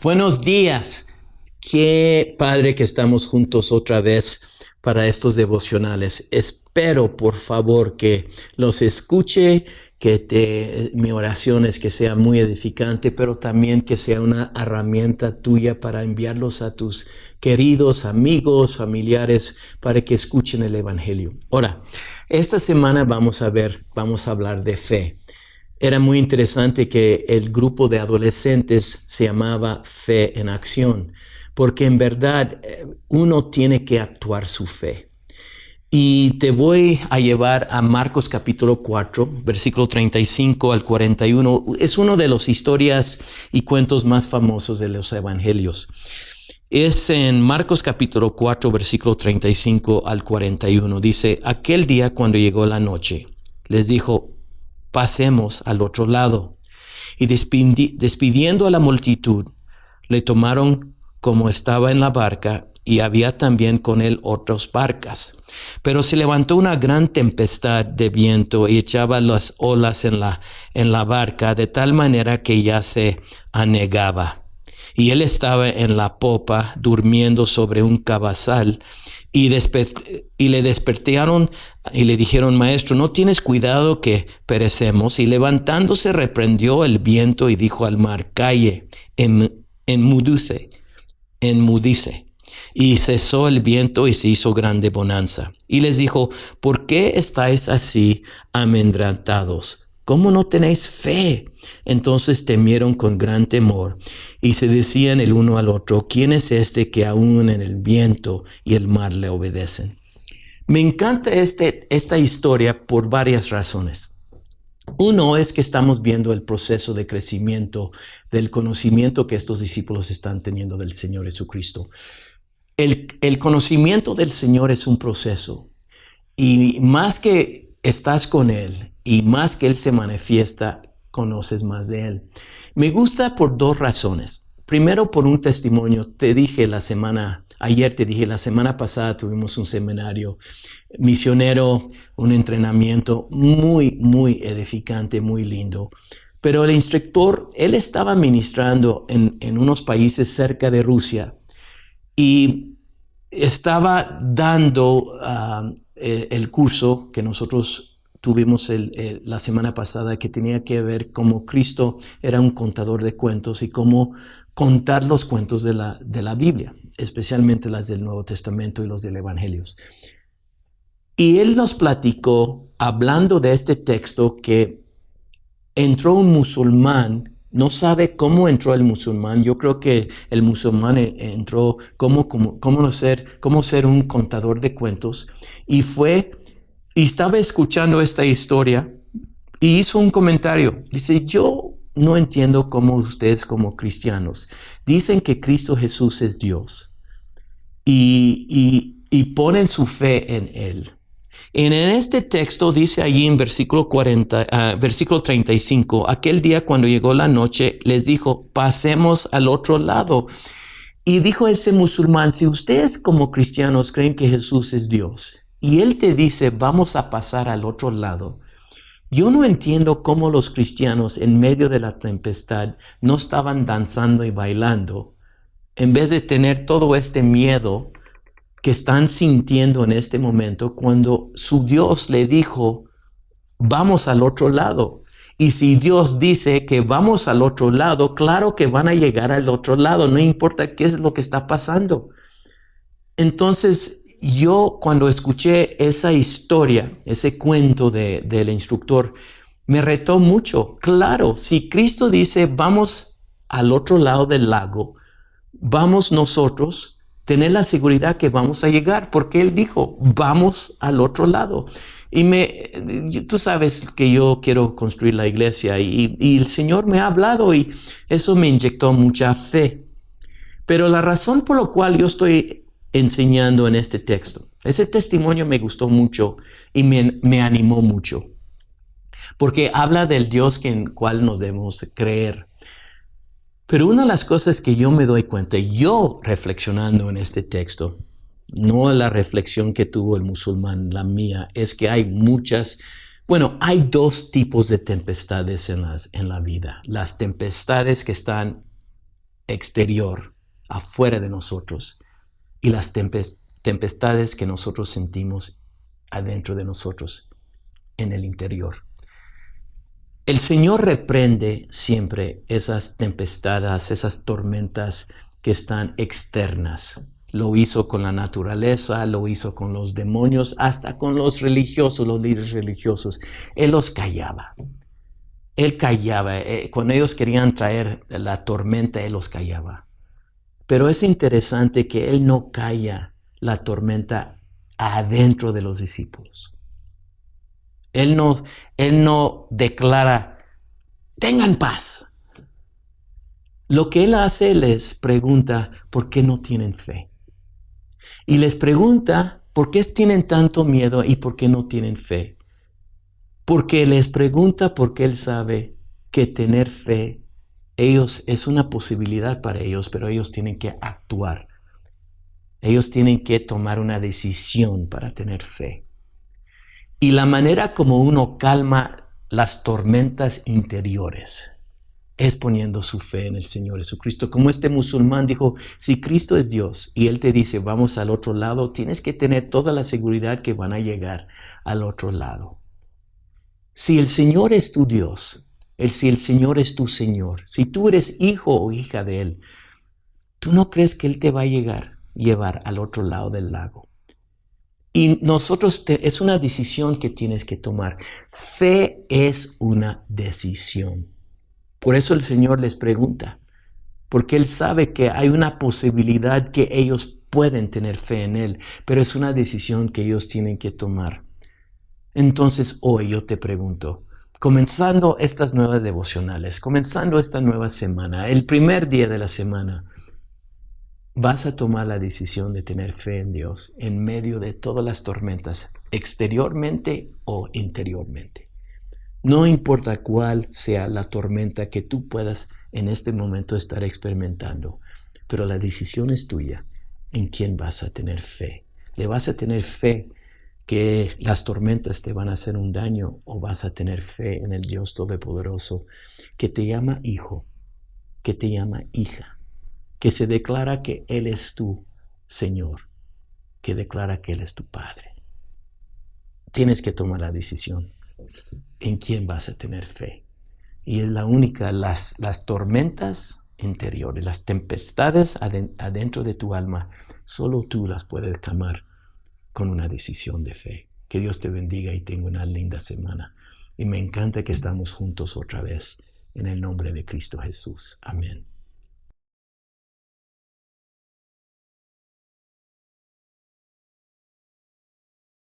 Buenos días. Qué padre que estamos juntos otra vez para estos devocionales. Espero, por favor, que los escuche, mi oración es que sea muy edificante, pero también que sea una herramienta tuya para enviarlos a tus queridos amigos, familiares, para que escuchen el Evangelio. Ahora, esta semana vamos a hablar de fe. Era muy interesante que el grupo de adolescentes se llamaba Fe en Acción, porque en verdad uno tiene que actuar su fe. Y te voy a llevar a Marcos capítulo 4, versículo 35 al 41. Es una de las historias y cuentos más famosos de los evangelios. Es en Marcos capítulo 4, versículo 35 al 41. Dice, aquel día cuando llegó la noche, les dijo, pasemos al otro lado. Y despidiendo a la multitud, le tomaron como estaba en la barca, y había también con él otras barcas. Pero se levantó una gran tempestad de viento y echaba las olas en la barca, de tal manera que ya se anegaba. Y él estaba en la popa, durmiendo sobre un cabezal, y le despertaron y le dijeron, maestro, ¿no tienes cuidado que perecemos? Y levantándose reprendió el viento y dijo al mar, calle, enmudice. Y cesó el viento y se hizo grande bonanza. Y les dijo, ¿por qué estáis así amedrentados? ¿Cómo no tenéis fe? Entonces temieron con gran temor y se decían el uno al otro, ¿quién es este que aún en el viento y el mar le obedecen? Me encanta esta historia por varias razones. Uno es que estamos viendo el proceso de crecimiento del conocimiento que estos discípulos están teniendo del Señor Jesucristo. El conocimiento del Señor es un proceso y más que estás con Él y más que Él se manifiesta, conoces más de Él. Me gusta por dos razones. Primero, por un testimonio. Ayer te dije, la semana pasada tuvimos un seminario misionero, un entrenamiento muy, muy edificante, muy lindo. Pero el instructor, él estaba ministrando en unos países cerca de Rusia y estaba dando el curso que nosotros tuvimos la semana pasada, que tenía que ver cómo Cristo era un contador de cuentos y cómo contar los cuentos de la Biblia, especialmente las del Nuevo Testamento y los del Evangelios. Y él nos platicó, hablando de este texto, que entró un musulmán. No sabe cómo entró el musulmán. Yo creo que el musulmán entró cómo ser un contador de cuentos. Y estaba escuchando esta historia y hizo un comentario. Dice, yo no entiendo cómo ustedes como cristianos dicen que Cristo Jesús es Dios y ponen su fe en Él. En este texto dice allí en versículo 35, aquel día cuando llegó la noche, les dijo, pasemos al otro lado. Y dijo ese musulmán, si ustedes como cristianos creen que Jesús es Dios, y Él te dice, vamos a pasar al otro lado, yo no entiendo cómo los cristianos en medio de la tempestad no estaban danzando y bailando, en vez de tener todo este miedo que están sintiendo en este momento cuando su Dios le dijo, vamos al otro lado. Y si Dios dice que vamos al otro lado, claro que van a llegar al otro lado, no importa qué es lo que está pasando. Entonces, yo cuando escuché esa historia, ese cuento del instructor, me retó mucho. Claro, si Cristo dice, vamos al otro lado del lago, vamos nosotros tener la seguridad que vamos a llegar, porque Él dijo, vamos al otro lado. Y tú sabes que yo quiero construir la iglesia y el Señor me ha hablado y eso me inyectó mucha fe. Pero la razón por la cual yo estoy enseñando en este texto, ese testimonio me gustó mucho y me animó mucho, porque habla del Dios en cual nos debemos creer. Pero una de las cosas que yo me doy cuenta, yo reflexionando en este texto, no la reflexión que tuvo el musulmán, la mía, es que hay hay dos tipos de tempestades en la vida. Las tempestades que están exterior, afuera de nosotros, y las tempestades que nosotros sentimos adentro de nosotros, en el interior. El Señor reprende siempre esas tempestades, esas tormentas que están externas. Lo hizo con la naturaleza, lo hizo con los demonios, hasta con los religiosos, los líderes religiosos. Él los callaba. Él callaba. Cuando ellos querían traer la tormenta, Él los callaba. Pero es interesante que Él no calla la tormenta adentro de los discípulos. Él no declara, tengan paz. Lo que Él hace, les pregunta, ¿por qué no tienen fe? Y les pregunta, ¿por qué tienen tanto miedo y por qué no tienen fe? Porque les pregunta porque Él sabe que tener fe, es una posibilidad para ellos, pero ellos tienen que actuar. Ellos tienen que tomar una decisión para tener fe. Y la manera como uno calma las tormentas interiores es poniendo su fe en el Señor Jesucristo. Como este musulmán dijo, si Cristo es Dios y Él te dice, vamos al otro lado, tienes que tener toda la seguridad que van a llegar al otro lado. Si el Señor es tu Dios, si el Señor es tu Señor, si tú eres hijo o hija de Él, ¿tú no crees que Él te va a llevar al otro lado del lago? Y es una decisión que tienes que tomar. Fe es una decisión. Por eso el Señor les pregunta, porque Él sabe que hay una posibilidad que ellos pueden tener fe en Él, pero es una decisión que ellos tienen que tomar. Entonces hoy yo te pregunto, comenzando estas nuevas devocionales, comenzando esta nueva semana, el primer día de la semana, vas a tomar la decisión de tener fe en Dios en medio de todas las tormentas, exteriormente o interiormente. No importa cuál sea la tormenta que tú puedas en este momento estar experimentando, pero la decisión es tuya en quién vas a tener fe. ¿Le vas a tener fe que las tormentas te van a hacer un daño o vas a tener fe en el Dios Todopoderoso que te llama hijo, que te llama hija, que se declara que Él es tu Señor, que declara que Él es tu Padre? Tienes que tomar la decisión en quién vas a tener fe. Y es la única, las tormentas interiores, las tempestades adentro de tu alma, solo tú las puedes calmar con una decisión de fe. Que Dios te bendiga y tenga una linda semana. Y me encanta que estamos juntos otra vez en el nombre de Cristo Jesús. Amén.